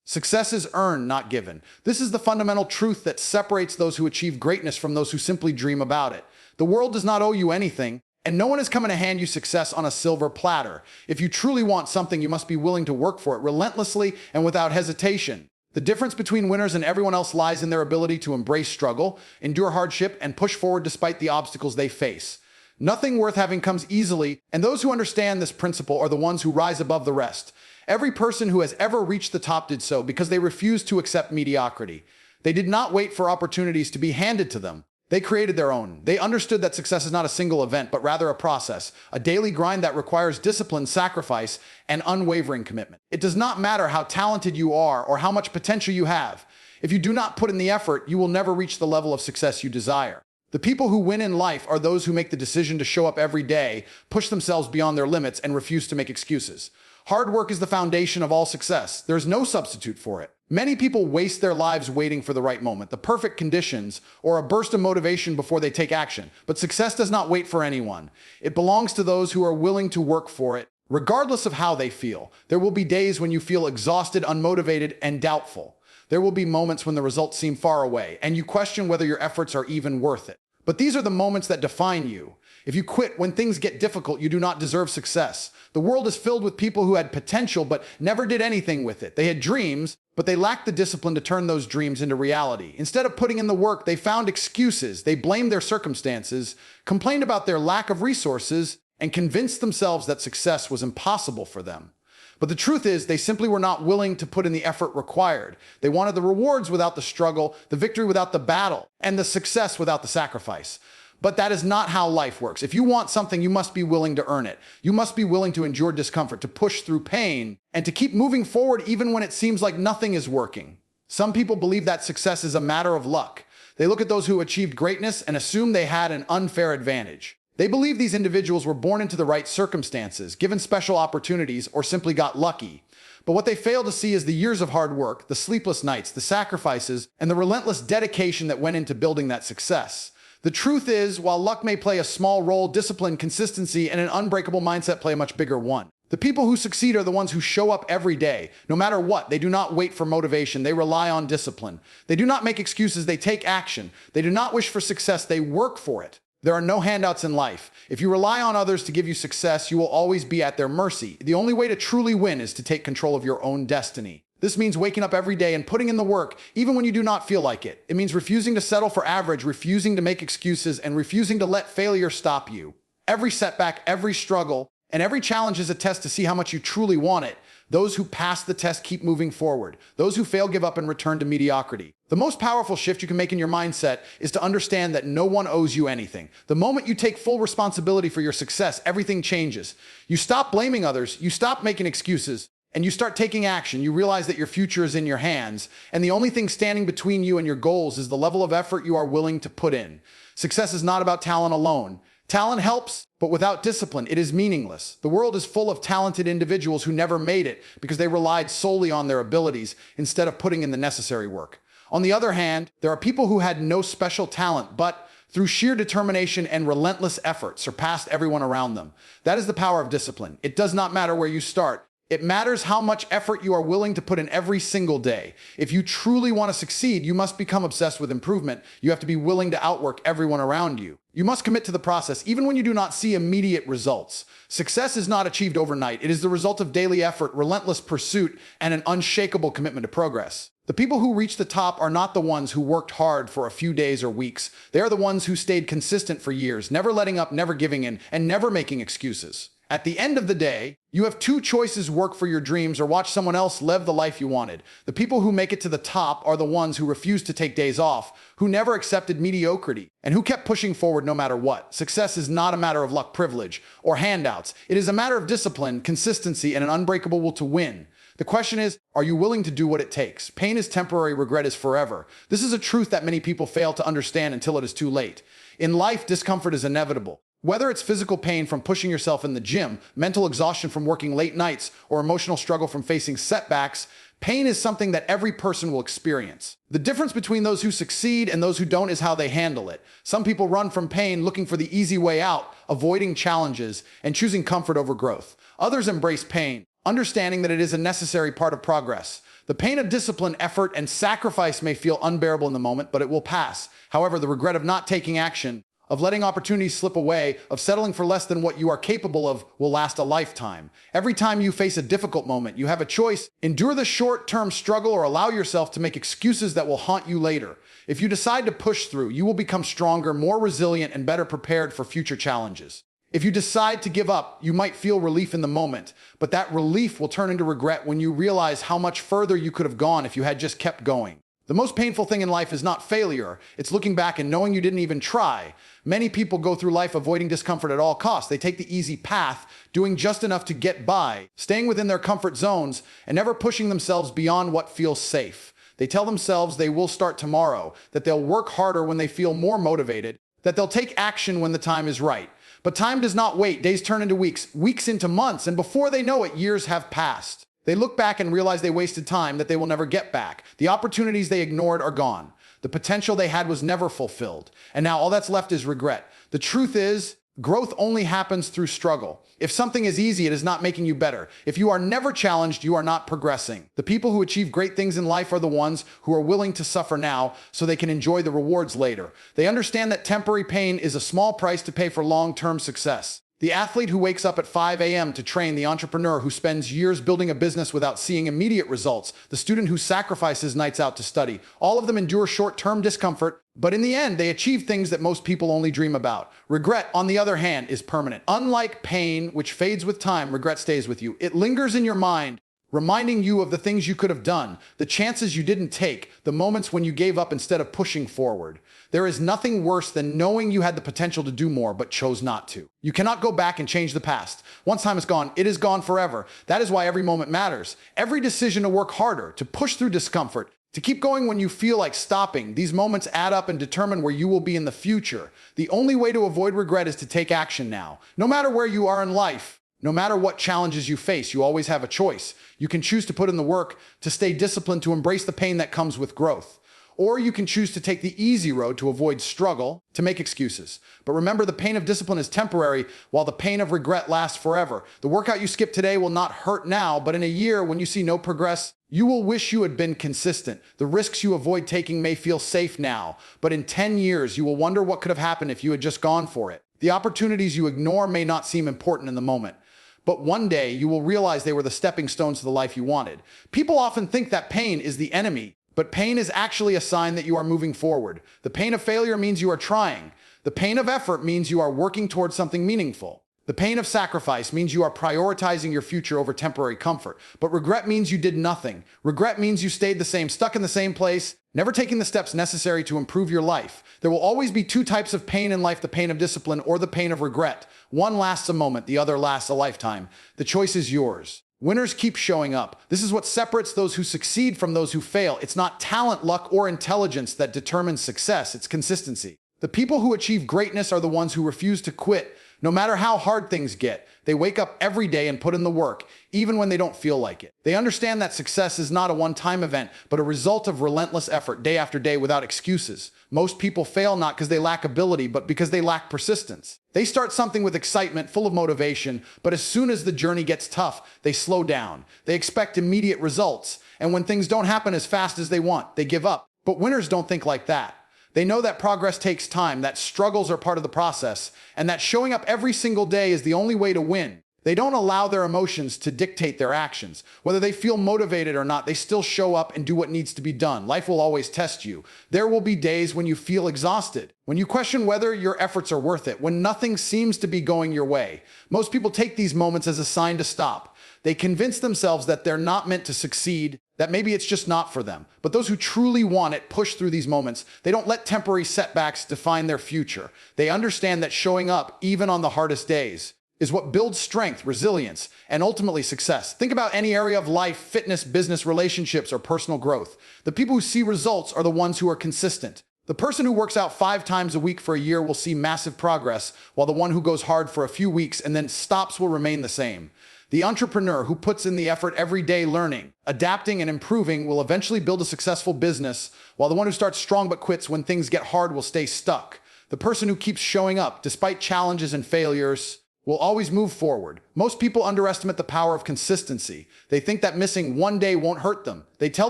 Success is earned, not given. This is the fundamental truth that separates those who achieve greatness from those who simply dream about it. The world does not owe you anything, and no one is coming to hand you success on a silver platter. If you truly want something, you must be willing to work for it relentlessly and without hesitation. The difference between winners and everyone else lies in their ability to embrace struggle, endure hardship, and push forward despite the obstacles they face. Nothing worth having comes easily, and those who understand this principle are the ones who rise above the rest. Every person who has ever reached the top did so because they refused to accept mediocrity. They did not wait for opportunities to be handed to them. They created their own. They understood that success is not a single event, but rather a process, a daily grind that requires discipline, sacrifice, and unwavering commitment. It does not matter how talented you are or how much potential you have. If you do not put in the effort, you will never reach the level of success you desire. The people who win in life are those who make the decision to show up every day, push themselves beyond their limits, and refuse to make excuses. Hard work is the foundation of all success. There is no substitute for it. Many people waste their lives waiting for the right moment, the perfect conditions, or a burst of motivation before they take action. But success does not wait for anyone. It belongs to those who are willing to work for it, regardless of how they feel. There will be days when you feel exhausted, unmotivated, and doubtful. There will be moments when the results seem far away, and you question whether your efforts are even worth it. But these are the moments that define you. If you quit when things get difficult, you do not deserve success. The world is filled with people who had potential but never did anything with it. They had dreams, but they lacked the discipline to turn those dreams into reality. Instead of putting in the work, they found excuses. They blamed their circumstances, complained about their lack of resources, and convinced themselves that success was impossible for them. But the truth is, they simply were not willing to put in the effort required. They wanted the rewards without the struggle, the victory without the battle, and the success without the sacrifice. But that is not how life works. If you want something, you must be willing to earn it. You must be willing to endure discomfort, to push through pain, and to keep moving forward even when it seems like nothing is working. Some people believe that success is a matter of luck. They look at those who achieved greatness and assume they had an unfair advantage. They believe these individuals were born into the right circumstances, given special opportunities, or simply got lucky. But what they fail to see is the years of hard work, the sleepless nights, the sacrifices, and the relentless dedication that went into building that success. The truth is, while luck may play a small role, discipline, consistency, and an unbreakable mindset play a much bigger one. The people who succeed are the ones who show up every day, no matter what. They do not wait for motivation. They rely on discipline. They do not make excuses. They take action. They do not wish for success. They work for it. There are no handouts in life. If you rely on others to give you success, you will always be at their mercy. The only way to truly win is to take control of your own destiny. This means waking up every day and putting in the work, even when you do not feel like it. It means refusing to settle for average, refusing to make excuses, and refusing to let failure stop you. Every setback, every struggle, and every challenge is a test to see how much you truly want it. Those who pass the test keep moving forward. Those who fail give up and return to mediocrity. The most powerful shift you can make in your mindset is to understand that no one owes you anything. The moment you take full responsibility for your success, everything changes. You stop blaming others, you stop making excuses, and you start taking action. You realize that your future is in your hands, and the only thing standing between you and your goals is the level of effort you are willing to put in. Success is not about talent alone. Talent helps, but without discipline, it is meaningless. The world is full of talented individuals who never made it because they relied solely on their abilities instead of putting in the necessary work. On the other hand, there are people who had no special talent, but through sheer determination and relentless effort, surpassed everyone around them. That is the power of discipline. It does not matter where you start. It matters how much effort you are willing to put in every single day. If you truly want to succeed, you must become obsessed with improvement. You have to be willing to outwork everyone around you. You must commit to the process, even when you do not see immediate results. Success is not achieved overnight. It is the result of daily effort, relentless pursuit, and an unshakable commitment to progress. The people who reach the top are not the ones who worked hard for a few days or weeks. They are the ones who stayed consistent for years, never letting up, never giving in, and never making excuses. At the end of the day, you have two choices: work for your dreams or watch someone else live the life you wanted. The people who make it to the top are the ones who refuse to take days off, who never accepted mediocrity, and who kept pushing forward no matter what. Success is not a matter of luck, privilege, or handouts. It is a matter of discipline, consistency, and an unbreakable will to win. The question is, are you willing to do what it takes? Pain is temporary, regret is forever. This is a truth that many people fail to understand until it is too late. In life, discomfort is inevitable. Whether it's physical pain from pushing yourself in the gym, mental exhaustion from working late nights, or emotional struggle from facing setbacks, pain is something that every person will experience. The difference between those who succeed and those who don't is how they handle it. Some people run from pain looking for the easy way out, avoiding challenges, and choosing comfort over growth. Others embrace pain, understanding that it is a necessary part of progress. The pain of discipline, effort, and sacrifice may feel unbearable in the moment, but it will pass. However, the regret of not taking action, of letting opportunities slip away, of settling for less than what you are capable of will last a lifetime. Every time you face a difficult moment, you have a choice. Endure the short-term struggle or allow yourself to make excuses that will haunt you later. If you decide to push through, you will become stronger, more resilient, and better prepared for future challenges. If you decide to give up, you might feel relief in the moment, but that relief will turn into regret when you realize how much further you could have gone if you had just kept going. The most painful thing in life is not failure. It's looking back and knowing you didn't even try. Many people go through life avoiding discomfort at all costs. They take the easy path, doing just enough to get by, staying within their comfort zones, and never pushing themselves beyond what feels safe. They tell themselves they will start tomorrow, that they'll work harder when they feel more motivated, that they'll take action when the time is right. But time does not wait. Days turn into weeks, weeks into months, and before they know it, years have passed. They look back and realize they wasted time that they will never get back. The opportunities they ignored are gone. The potential they had was never fulfilled. And now all that's left is regret. The truth is, growth only happens through struggle. If something is easy, it is not making you better. If you are never challenged, you are not progressing. The people who achieve great things in life are the ones who are willing to suffer now so they can enjoy the rewards later. They understand that temporary pain is a small price to pay for long-term success. The athlete who wakes up at 5 a.m. to train, the entrepreneur who spends years building a business without seeing immediate results, the student who sacrifices nights out to study, all of them endure short-term discomfort, but in the end, they achieve things that most people only dream about. Regret, on the other hand, is permanent. Unlike pain, which fades with time, regret stays with you. It lingers in your mind, reminding you of the things you could have done, the chances you didn't take, the moments when you gave up instead of pushing forward. There is nothing worse than knowing you had the potential to do more but chose not to. You cannot go back and change the past. Once time is gone, it is gone forever. That is why every moment matters. Every decision to work harder, to push through discomfort, to keep going when you feel like stopping, these moments add up and determine where you will be in the future. The only way to avoid regret is to take action now. No matter where you are in life, no matter what challenges you face, you always have a choice. You can choose to put in the work, to stay disciplined, to embrace the pain that comes with growth. Or you can choose to take the easy road, to avoid struggle, to make excuses. But remember, the pain of discipline is temporary, while the pain of regret lasts forever. The workout you skip today will not hurt now, but in a year, when you see no progress, you will wish you had been consistent. The risks you avoid taking may feel safe now, but in 10 years, you will wonder what could have happened if you had just gone for it. The opportunities you ignore may not seem important in the moment, but one day you will realize they were the stepping stones to the life you wanted. People often think that pain is the enemy, but pain is actually a sign that you are moving forward. The pain of failure means you are trying. The pain of effort means you are working towards something meaningful. The pain of sacrifice means you are prioritizing your future over temporary comfort. But regret means you did nothing. Regret means you stayed the same, stuck in the same place, never taking the steps necessary to improve your life. There will always be two types of pain in life, the pain of discipline or the pain of regret. One lasts a moment, the other lasts a lifetime. The choice is yours. Winners keep showing up. This is what separates those who succeed from those who fail. It's not talent, luck, or intelligence that determines success. It's consistency. The people who achieve greatness are the ones who refuse to quit. No matter how hard things get, they wake up every day and put in the work, even when they don't feel like it. They understand that success is not a one-time event, but a result of relentless effort day after day without excuses. Most people fail not because they lack ability, but because they lack persistence. They start something with excitement, full of motivation, but as soon as the journey gets tough, they slow down. They expect immediate results, and when things don't happen as fast as they want, they give up. But winners don't think like that. They know that progress takes time, that struggles are part of the process, and that showing up every single day is the only way to win. They don't allow their emotions to dictate their actions. Whether they feel motivated or not, they still show up and do what needs to be done. Life will always test you. There will be days when you feel exhausted, when you question whether your efforts are worth it, when nothing seems to be going your way. Most people take these moments as a sign to stop. They convince themselves that they're not meant to succeed, that maybe it's just not for them. But those who truly want it push through these moments. They don't let temporary setbacks define their future. They understand that showing up, even on the hardest days, is what builds strength, resilience, and ultimately success. Think about any area of life, fitness, business, relationships, or personal growth. The people who see results are the ones who are consistent. The person who works out 5 times a week for a year will see massive progress, while the one who goes hard for a few weeks and then stops will remain the same. The entrepreneur who puts in the effort every day learning, adapting, and improving will eventually build a successful business, while the one who starts strong but quits when things get hard will stay stuck. The person who keeps showing up despite challenges and failures will always move forward. Most people underestimate the power of consistency. They think that missing one day won't hurt them. They tell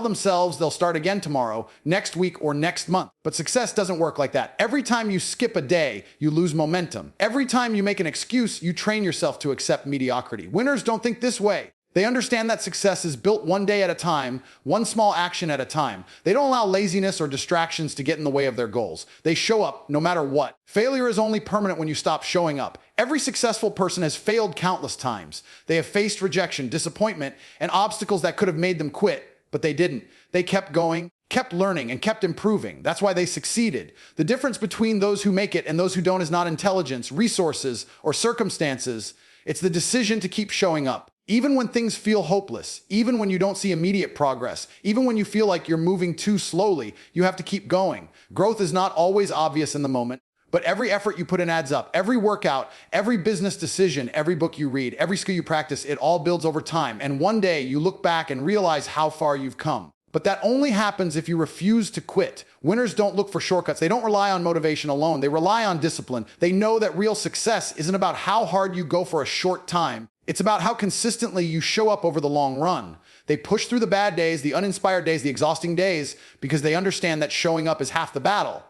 themselves they'll start again tomorrow, next week, or next month. But success doesn't work like that. Every time you skip a day, you lose momentum. Every time you make an excuse, you train yourself to accept mediocrity. Winners don't think this way. They understand that success is built one day at a time, one small action at a time. They don't allow laziness or distractions to get in the way of their goals. They show up no matter what. Failure is only permanent when you stop showing up. Every successful person has failed countless times. They have faced rejection, disappointment, and obstacles that could have made them quit, but they didn't. They kept going, kept learning, and kept improving. That's why they succeeded. The difference between those who make it and those who don't is not intelligence, resources, or circumstances. It's the decision to keep showing up. Even when things feel hopeless, even when you don't see immediate progress, even when you feel like you're moving too slowly, you have to keep going. Growth is not always obvious in the moment, but every effort you put in adds up. Every workout, every business decision, every book you read, every skill you practice, it all builds over time. And one day you look back and realize how far you've come. But that only happens if you refuse to quit. Winners don't look for shortcuts. They don't rely on motivation alone. They rely on discipline. They know that real success isn't about how hard you go for a short time. It's about how consistently you show up over the long run. They push through the bad days, the uninspired days, the exhausting days, because they understand that showing up is half the battle.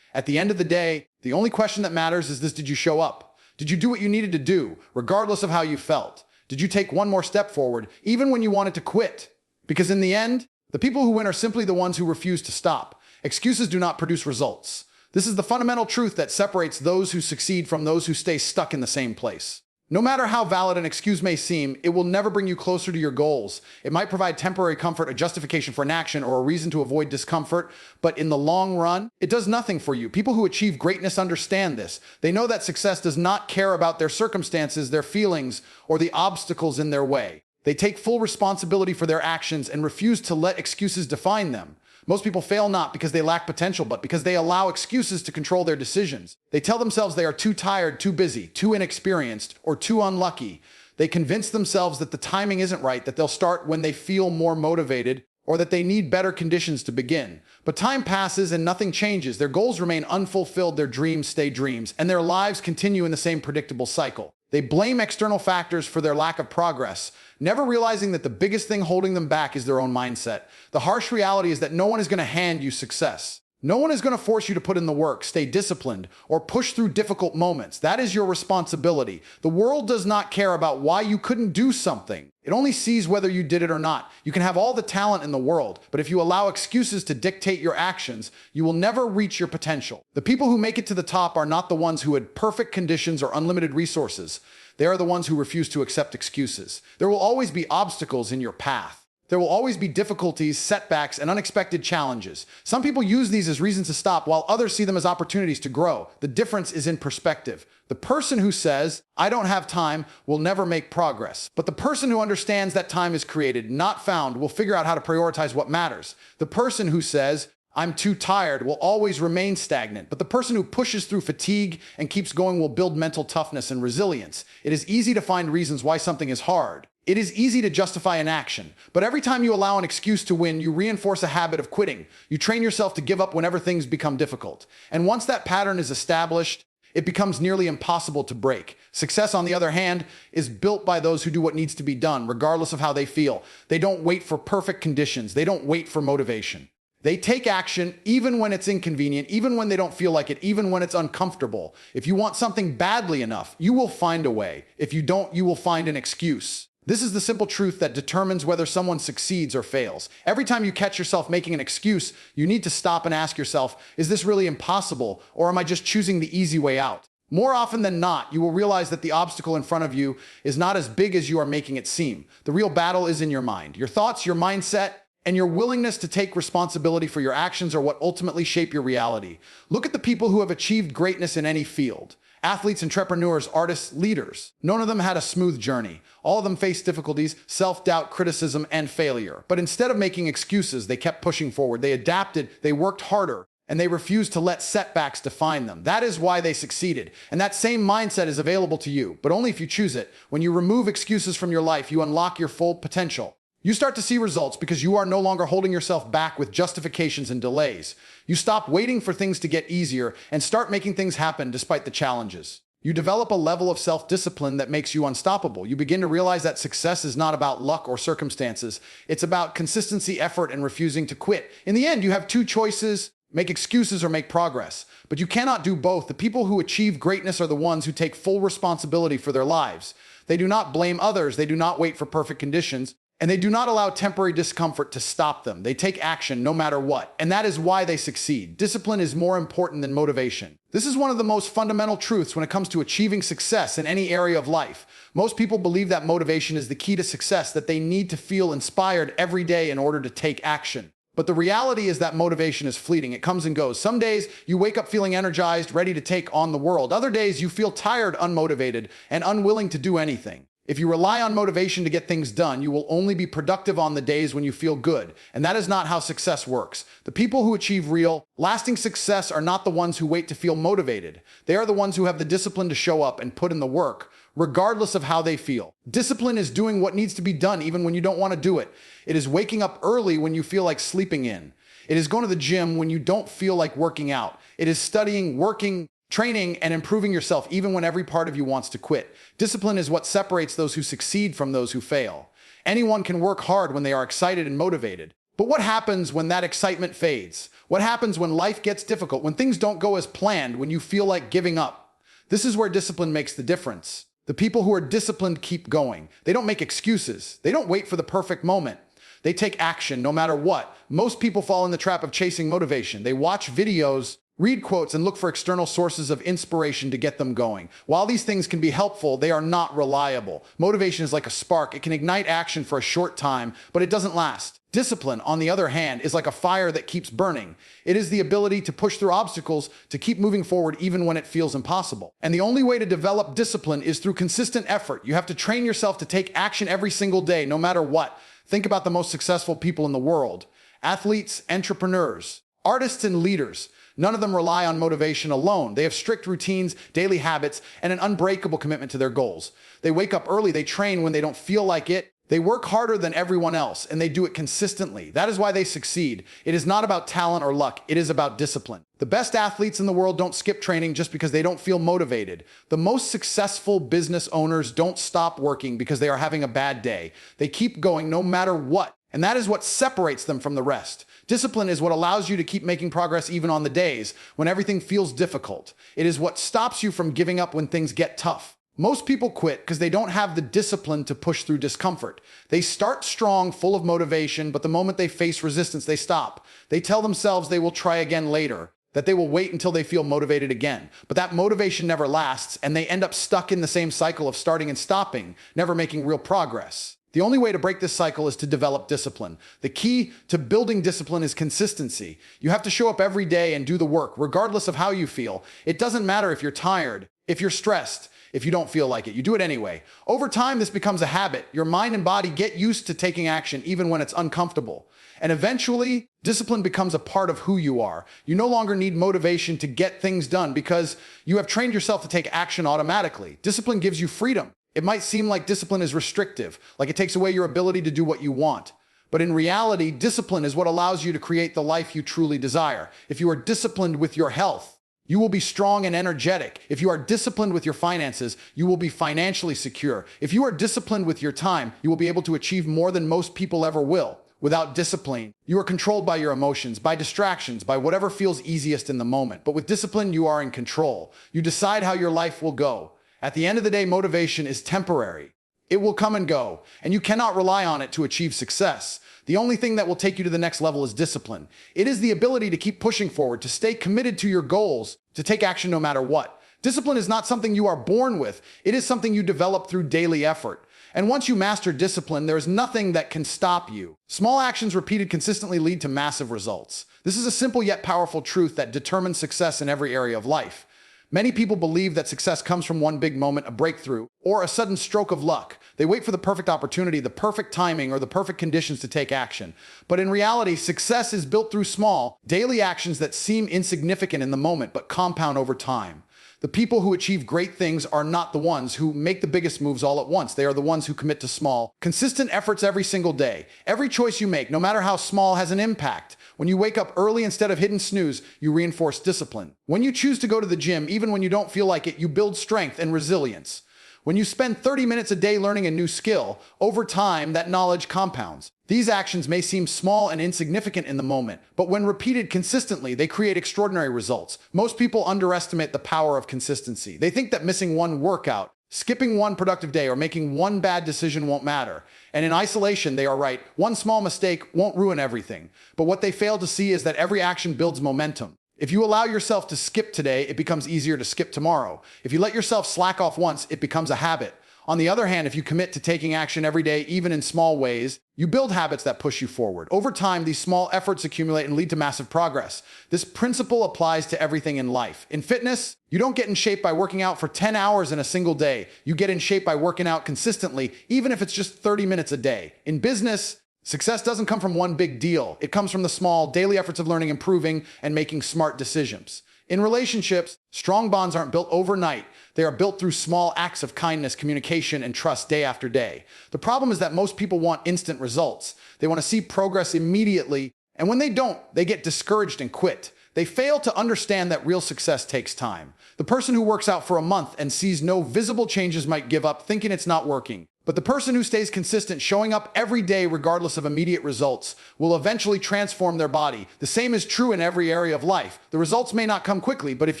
At the end of the day, the only question that matters is this: did you show up? Did you do what you needed to do, regardless of how you felt? Did you take one more step forward, even when you wanted to quit? Because in the end, the people who win are simply the ones who refuse to stop. Excuses do not produce results. This is the fundamental truth that separates those who succeed from those who stay stuck in the same place. No matter how valid an excuse may seem, it will never bring you closer to your goals. It might provide temporary comfort, a justification for an action, or a reason to avoid discomfort, but in the long run, it does nothing for you. People who achieve greatness understand this. They know that success does not care about their circumstances, their feelings, or the obstacles in their way. They take full responsibility for their actions and refuse to let excuses define them. Most people fail not because they lack potential, but because they allow excuses to control their decisions. They tell themselves they are too tired, too busy, too inexperienced, or too unlucky. They convince themselves that the timing isn't right, that they'll start when they feel more motivated, or that they need better conditions to begin. But time passes and nothing changes. Their goals remain unfulfilled, their dreams stay dreams, and their lives continue in the same predictable cycle. They blame external factors for their lack of progress, never realizing that the biggest thing holding them back is their own mindset. The harsh reality is that no one is going to hand you success. No one is going to force you to put in the work, stay disciplined, or push through difficult moments. That is your responsibility. The world does not care about why you couldn't do something. It only sees whether you did it or not. You can have all the talent in the world, but if you allow excuses to dictate your actions, you will never reach your potential. The people who make it to the top are not the ones who had perfect conditions or unlimited resources. They are the ones who refuse to accept excuses. There will always be obstacles in your path. There will always be difficulties, setbacks, and unexpected challenges. Some people use these as reasons to stop, while others see them as opportunities to grow. The difference is in perspective. The person who says, "I don't have time," will never make progress. But the person who understands that time is created, not found, will figure out how to prioritize what matters. The person who says, "I'm too tired," will always remain stagnant. But the person who pushes through fatigue and keeps going will build mental toughness and resilience. It is easy to find reasons why something is hard. It is easy to justify an action, but every time you allow an excuse to win, you reinforce a habit of quitting. You train yourself to give up whenever things become difficult. And once that pattern is established, it becomes nearly impossible to break. Success, on the other hand, is built by those who do what needs to be done, regardless of how they feel. They don't wait for perfect conditions. They don't wait for motivation. They take action even when it's inconvenient, even when they don't feel like it, even when it's uncomfortable. If you want something badly enough, you will find a way. If you don't, you will find an excuse. This is the simple truth that determines whether someone succeeds or fails. Every time you catch yourself making an excuse, you need to stop and ask yourself, is this really impossible, or am I just choosing the easy way out? More often than not, you will realize that the obstacle in front of you is not as big as you are making it seem. The real battle is in your mind. Your thoughts, your mindset, and your willingness to take responsibility for your actions are what ultimately shape your reality. Look at the people who have achieved greatness in any field. Athletes, entrepreneurs, artists, leaders. None of them had a smooth journey. All of them faced difficulties, self-doubt, criticism, and failure. But instead of making excuses, they kept pushing forward. They adapted, they worked harder, and they refused to let setbacks define them. That is why they succeeded. And that same mindset is available to you, but only if you choose it. When you remove excuses from your life, you unlock your full potential. You start to see results because you are no longer holding yourself back with justifications and delays. You stop waiting for things to get easier and start making things happen despite the challenges. You develop a level of self-discipline that makes you unstoppable. You begin to realize that success is not about luck or circumstances. It's about consistency, effort, and refusing to quit. In the end, you have two choices: make excuses or make progress. But you cannot do both. The people who achieve greatness are the ones who take full responsibility for their lives. They do not blame others. They do not wait for perfect conditions. And they do not allow temporary discomfort to stop them. They take action no matter what. And that is why they succeed. Discipline is more important than motivation. This is one of the most fundamental truths when it comes to achieving success in any area of life. Most people believe that motivation is the key to success, that they need to feel inspired every day in order to take action. But the reality is that motivation is fleeting. It comes and goes. Some days you wake up feeling energized, ready to take on the world. Other days you feel tired, unmotivated, and unwilling to do anything. If you rely on motivation to get things done, you will only be productive on the days when you feel good. And that is not how success works. The people who achieve real, lasting success are not the ones who wait to feel motivated. They are the ones who have the discipline to show up and put in the work, regardless of how they feel. Discipline is doing what needs to be done even when you don't want to do it. It is waking up early when you feel like sleeping in. It is going to the gym when you don't feel like working out. It is studying, working, training, and improving yourself even when every part of you wants to quit. Discipline is what separates those who succeed from those who fail. Anyone can work hard when they are excited and motivated. But what happens when that excitement fades? What happens when life gets difficult, when things don't go as planned, when you feel like giving up? This is where discipline makes the difference. The people who are disciplined keep going. They don't make excuses. They don't wait for the perfect moment. They take action no matter what. Most people fall in the trap of chasing motivation. They watch videos, read quotes, and look for external sources of inspiration to get them going. While these things can be helpful, they are not reliable. Motivation is like a spark. It can ignite action for a short time, but it doesn't last. Discipline, on the other hand, is like a fire that keeps burning. It is the ability to push through obstacles, to keep moving forward even when it feels impossible. And the only way to develop discipline is through consistent effort. You have to train yourself to take action every single day, no matter what. Think about the most successful people in the world: athletes, entrepreneurs, artists, and leaders. None of them rely on motivation alone. They have strict routines, daily habits, and an unbreakable commitment to their goals. They wake up early, they train when they don't feel like it. They work harder than everyone else, and they do it consistently. That is why they succeed. It is not about talent or luck. It is about discipline. The best athletes in the world don't skip training just because they don't feel motivated. The most successful business owners don't stop working because they are having a bad day. They keep going no matter what. And that is what separates them from the rest. Discipline is what allows you to keep making progress even on the days when everything feels difficult. It is what stops you from giving up when things get tough. Most people quit because they don't have the discipline to push through discomfort. They start strong, full of motivation, but the moment they face resistance, they stop. They tell themselves they will try again later, that they will wait until they feel motivated again. But that motivation never lasts, and they end up stuck in the same cycle of starting and stopping, never making real progress. The only way to break this cycle is to develop discipline. The key to building discipline is consistency. You have to show up every day and do the work, regardless of how you feel. It doesn't matter if you're tired, if you're stressed, if you don't feel like it. You do it anyway. Over time, this becomes a habit. Your mind and body get used to taking action even when it's uncomfortable. And eventually, discipline becomes a part of who you are. You no longer need motivation to get things done because you have trained yourself to take action automatically. Discipline gives you freedom. It might seem like discipline is restrictive, like it takes away your ability to do what you want. But in reality, discipline is what allows you to create the life you truly desire. If you are disciplined with your health, you will be strong and energetic. If you are disciplined with your finances, you will be financially secure. If you are disciplined with your time, you will be able to achieve more than most people ever will. Without discipline, you are controlled by your emotions, by distractions, by whatever feels easiest in the moment. But with discipline, you are in control. You decide how your life will go. At the end of the day, motivation is temporary. It will come and go, and you cannot rely on it to achieve success. The only thing that will take you to the next level is discipline. It is the ability to keep pushing forward, to stay committed to your goals, to take action no matter what. Discipline is not something you are born with. It is something you develop through daily effort. And once you master discipline, there is nothing that can stop you. Small actions repeated consistently lead to massive results. This is a simple yet powerful truth that determines success in every area of life. Many people believe that success comes from one big moment, a breakthrough, or a sudden stroke of luck. They wait for the perfect opportunity, the perfect timing, or the perfect conditions to take action. But in reality, success is built through small, daily actions that seem insignificant in the moment, but compound over time. The people who achieve great things are not the ones who make the biggest moves all at once. They are the ones who commit to small, consistent efforts every single day. Every choice you make, no matter how small, has an impact. When you wake up early instead of hitting snooze, you reinforce discipline. When you choose to go to the gym, even when you don't feel like it, you build strength and resilience. When you spend 30 minutes a day learning a new skill, over time, that knowledge compounds. These actions may seem small and insignificant in the moment, but when repeated consistently, they create extraordinary results. Most people underestimate the power of consistency. They think that missing one workout, skipping one productive day, or making one bad decision won't matter. And in isolation, they are right. One small mistake won't ruin everything. But what they fail to see is that every action builds momentum. If you allow yourself to skip today, it becomes easier to skip tomorrow. If you let yourself slack off once, it becomes a habit. On the other hand, if you commit to taking action every day, even in small ways, you build habits that push you forward. Over time, these small efforts accumulate and lead to massive progress. This principle applies to everything in life. In fitness, you don't get in shape by working out for 10 hours in a single day. You get in shape by working out consistently, even if it's just 30 minutes a day. In business, success doesn't come from one big deal. It comes from the small, daily efforts of learning, improving, and making smart decisions. In relationships, strong bonds aren't built overnight. They are built through small acts of kindness, communication, and trust day after day. The problem is that most people want instant results. They want to see progress immediately, and when they don't, they get discouraged and quit. They fail to understand that real success takes time. The person who works out for a month and sees no visible changes might give up, thinking it's not working. But the person who stays consistent, showing up every day regardless of immediate results, will eventually transform their body. The same is true in every area of life. The results may not come quickly, but if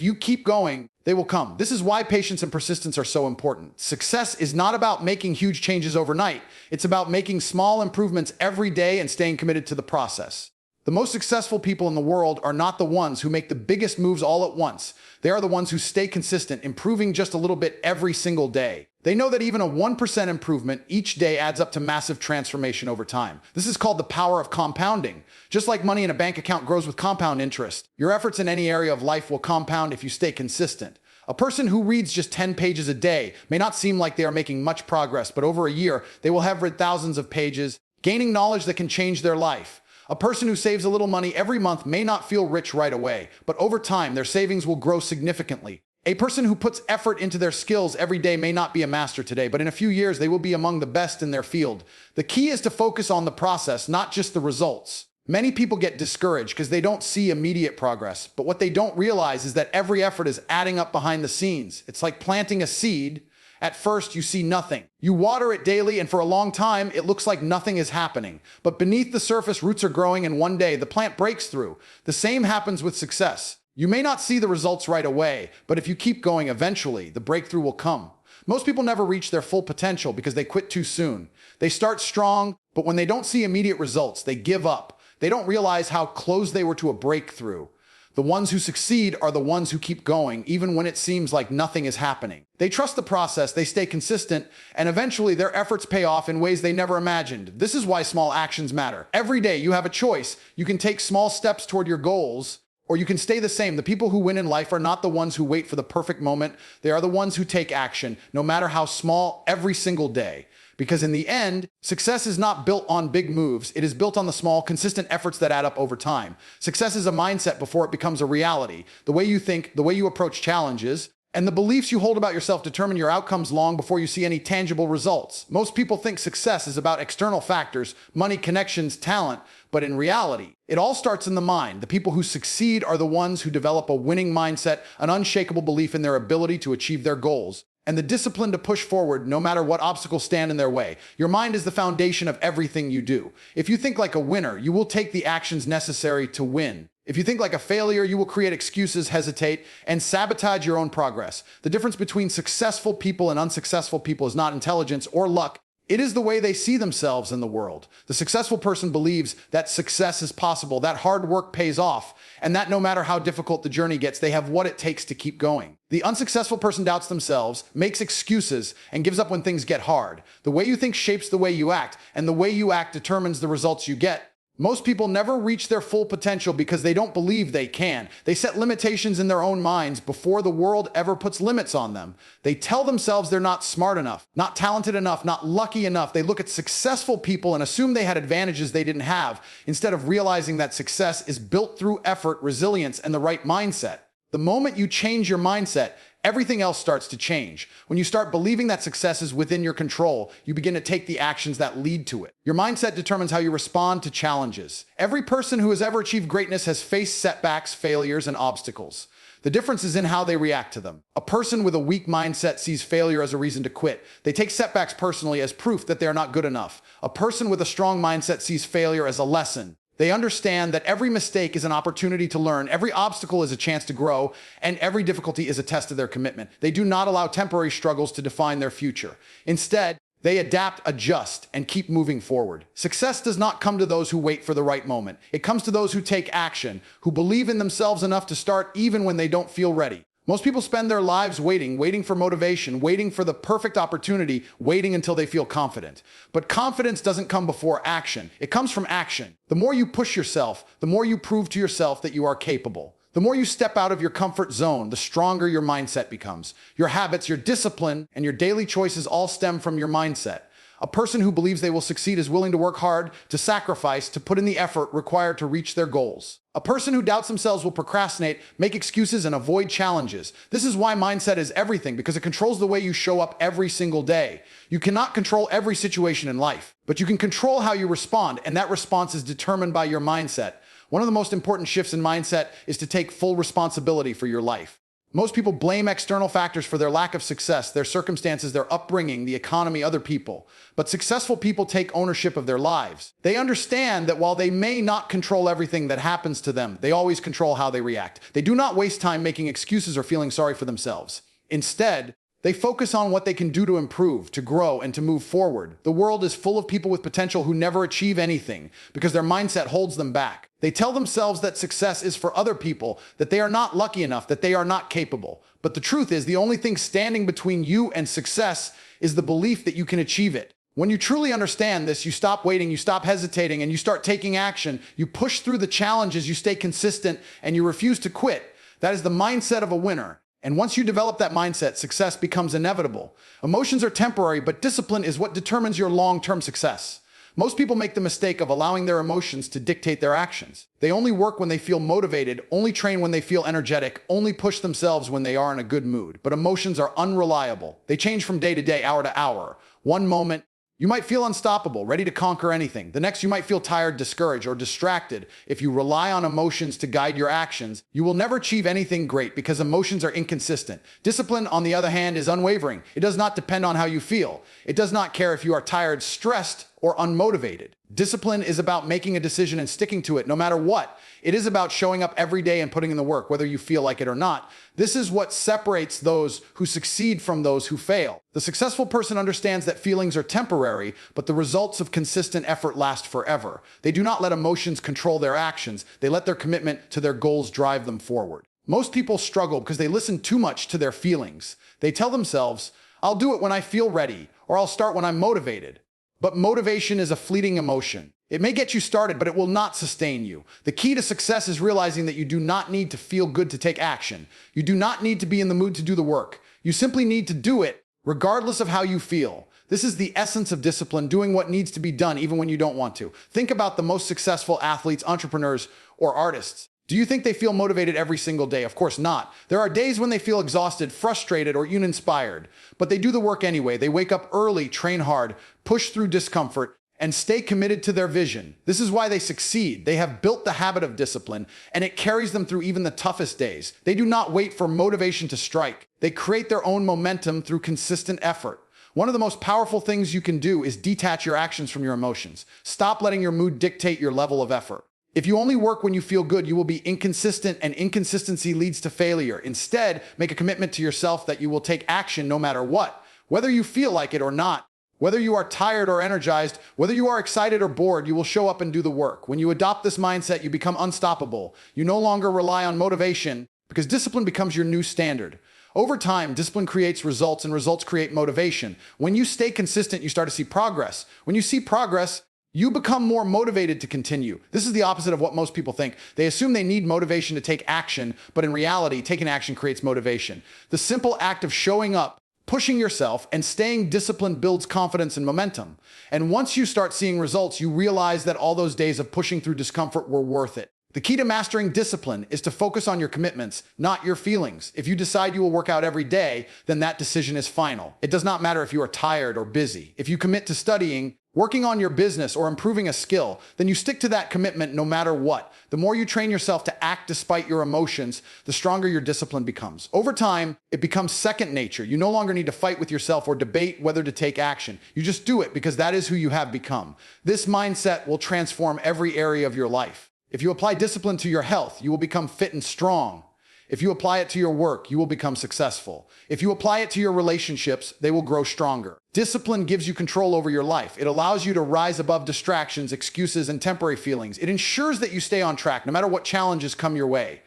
you keep going, they will come. This is why patience and persistence are so important. Success is not about making huge changes overnight. It's about making small improvements every day and staying committed to the process. The most successful people in the world are not the ones who make the biggest moves all at once. They are the ones who stay consistent, improving just a little bit every single day. They know that even a 1% improvement each day adds up to massive transformation over time. This is called the power of compounding. Just like money in a bank account grows with compound interest, your efforts in any area of life will compound if you stay consistent. A person who reads just 10 pages a day may not seem like they are making much progress, but over a year, they will have read thousands of pages, gaining knowledge that can change their life. A person who saves a little money every month may not feel rich right away, but over time, their savings will grow significantly. A person who puts effort into their skills every day may not be a master today, but in a few years, they will be among the best in their field. The key is to focus on the process, not just the results. Many people get discouraged because they don't see immediate progress, but what they don't realize is that every effort is adding up behind the scenes. It's like planting a seed. At first, you see nothing. You water it daily, and for a long time, it looks like nothing is happening. But beneath the surface, roots are growing, and one day, the plant breaks through. The same happens with success. You may not see the results right away, but if you keep going, eventually, the breakthrough will come. Most people never reach their full potential because they quit too soon. They start strong, but when they don't see immediate results, they give up. They don't realize how close they were to a breakthrough. The ones who succeed are the ones who keep going, even when it seems like nothing is happening. They trust the process, they stay consistent, and eventually their efforts pay off in ways they never imagined. This is why small actions matter. Every day you have a choice. You can take small steps toward your goals, or you can stay the same. The people who win in life are not the ones who wait for the perfect moment. They are the ones who take action, no matter how small, every single day. Because in the end, success is not built on big moves. It is built on the small, consistent efforts that add up over time. Success is a mindset before it becomes a reality. The way you think, the way you approach challenges, and the beliefs you hold about yourself determine your outcomes long before you see any tangible results. Most people think success is about external factors, money, connections, talent, but in reality, it all starts in the mind. The people who succeed are the ones who develop a winning mindset, an unshakable belief in their ability to achieve their goals, and the discipline to push forward no matter what obstacles stand in their way. Your mind is the foundation of everything you do. If you think like a winner, you will take the actions necessary to win. If you think like a failure, you will create excuses, hesitate, and sabotage your own progress. The difference between successful people and unsuccessful people is not intelligence or luck. It is the way they see themselves in the world. The successful person believes that success is possible, that hard work pays off, and that no matter how difficult the journey gets, they have what it takes to keep going. The unsuccessful person doubts themselves, makes excuses, and gives up when things get hard. The way you think shapes the way you act, and the way you act determines the results you get. Most people never reach their full potential because they don't believe they can. They set limitations in their own minds before the world ever puts limits on them. They tell themselves they're not smart enough, not talented enough, not lucky enough. They look at successful people and assume they had advantages they didn't have, instead of realizing that success is built through effort, resilience, and the right mindset. The moment you change your mindset, everything else starts to change. When you start believing that success is within your control, you begin to take the actions that lead to it. Your mindset determines how you respond to challenges. Every person who has ever achieved greatness has faced setbacks, failures, and obstacles. The difference is in how they react to them. A person with a weak mindset sees failure as a reason to quit. They take setbacks personally as proof that they are not good enough. A person with a strong mindset sees failure as a lesson. They understand that every mistake is an opportunity to learn, every obstacle is a chance to grow, and every difficulty is a test of their commitment. They do not allow temporary struggles to define their future. Instead, they adapt, adjust, and keep moving forward. Success does not come to those who wait for the right moment. It comes to those who take action, who believe in themselves enough to start even when they don't feel ready. Most people spend their lives waiting for motivation, waiting for the perfect opportunity, waiting until they feel confident. But confidence doesn't come before action. It comes from action. The more you push yourself, the more you prove to yourself that you are capable. The more you step out of your comfort zone, the stronger your mindset becomes. Your habits, your discipline, and your daily choices all stem from your mindset. A person who believes they will succeed is willing to work hard, to sacrifice, to put in the effort required to reach their goals. A person who doubts themselves will procrastinate, make excuses, and avoid challenges. This is why mindset is everything, because it controls the way you show up every single day. You cannot control every situation in life, but you can control how you respond, and that response is determined by your mindset. One of the most important shifts in mindset is to take full responsibility for your life. Most people blame external factors for their lack of success, their circumstances, their upbringing, the economy, other people. But successful people take ownership of their lives. They understand that while they may not control everything that happens to them, they always control how they react. They do not waste time making excuses or feeling sorry for themselves. Instead, they focus on what they can do to improve, to grow, and to move forward. The world is full of people with potential who never achieve anything because their mindset holds them back. They tell themselves that success is for other people, that they are not lucky enough, that they are not capable. But the truth is, the only thing standing between you and success is the belief that you can achieve it. When you truly understand this, you stop waiting, you stop hesitating, and you start taking action. You push through the challenges, you stay consistent, and you refuse to quit. That is the mindset of a winner. And once you develop that mindset, success becomes inevitable. Emotions are temporary, but discipline is what determines your long-term success. Most people make the mistake of allowing their emotions to dictate their actions. They only work when they feel motivated, only train when they feel energetic, only push themselves when they are in a good mood. But emotions are unreliable. They change from day to day, hour to hour. One moment, you might feel unstoppable, ready to conquer anything. The next, you might feel tired, discouraged, or distracted. If you rely on emotions to guide your actions, you will never achieve anything great because emotions are inconsistent. Discipline, on the other hand, is unwavering. It does not depend on how you feel. It does not care if you are tired, stressed, or unmotivated. Discipline is about making a decision and sticking to it no matter what. It is about showing up every day and putting in the work, whether you feel like it or not. This is what separates those who succeed from those who fail. The successful person understands that feelings are temporary, but the results of consistent effort last forever. They do not let emotions control their actions. They let their commitment to their goals drive them forward. Most people struggle because they listen too much to their feelings. They tell themselves, I'll do it when I feel ready, or I'll start when I'm motivated. But motivation is a fleeting emotion. It may get you started, but it will not sustain you. The key to success is realizing that you do not need to feel good to take action. You do not need to be in the mood to do the work. You simply need to do it, regardless of how you feel. This is the essence of discipline, doing what needs to be done even when you don't want to. Think about the most successful athletes, entrepreneurs, or artists. Do you think they feel motivated every single day? Of course not. There are days when they feel exhausted, frustrated, or uninspired. But they do the work anyway. They wake up early, train hard, push through discomfort, and stay committed to their vision. This is why they succeed. They have built the habit of discipline, and it carries them through even the toughest days. They do not wait for motivation to strike. They create their own momentum through consistent effort. One of the most powerful things you can do is detach your actions from your emotions. Stop letting your mood dictate your level of effort. If you only work when you feel good, you will be inconsistent, and inconsistency leads to failure. Instead, make a commitment to yourself that you will take action no matter what, whether you feel like it or not. Whether you are tired or energized, whether you are excited or bored, you will show up and do the work. When you adopt this mindset, you become unstoppable. You no longer rely on motivation because discipline becomes your new standard. Over time, discipline creates results and results create motivation. When you stay consistent, you start to see progress. When you see progress, you become more motivated to continue. This is the opposite of what most people think. They assume they need motivation to take action, but in reality, taking action creates motivation. The simple act of showing up, pushing yourself, and staying disciplined builds confidence and momentum. And once you start seeing results, you realize that all those days of pushing through discomfort were worth it. The key to mastering discipline is to focus on your commitments, not your feelings. If you decide you will work out every day, then that decision is final. It does not matter if you are tired or busy. If you commit to studying, working on your business, or improving a skill, then you stick to that commitment no matter what. The more you train yourself to act despite your emotions, the stronger your discipline becomes. Over time, it becomes second nature. You no longer need to fight with yourself or debate whether to take action. You just do it because that is who you have become. This mindset will transform every area of your life. If you apply discipline to your health, you will become fit and strong. If you apply it to your work, you will become successful. If you apply it to your relationships, they will grow stronger. Discipline gives you control over your life. It allows you to rise above distractions, excuses, and temporary feelings. It ensures that you stay on track no matter what challenges come your way.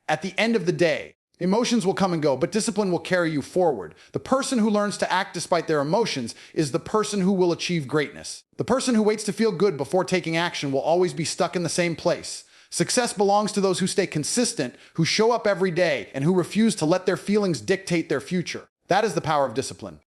At the end of the day, emotions will come and go, but discipline will carry you forward. The person who learns to act despite their emotions is the person who will achieve greatness. The person who waits to feel good before taking action will always be stuck in the same place. Success belongs to those who stay consistent, who show up every day, and who refuse to let their feelings dictate their future. That is the power of discipline.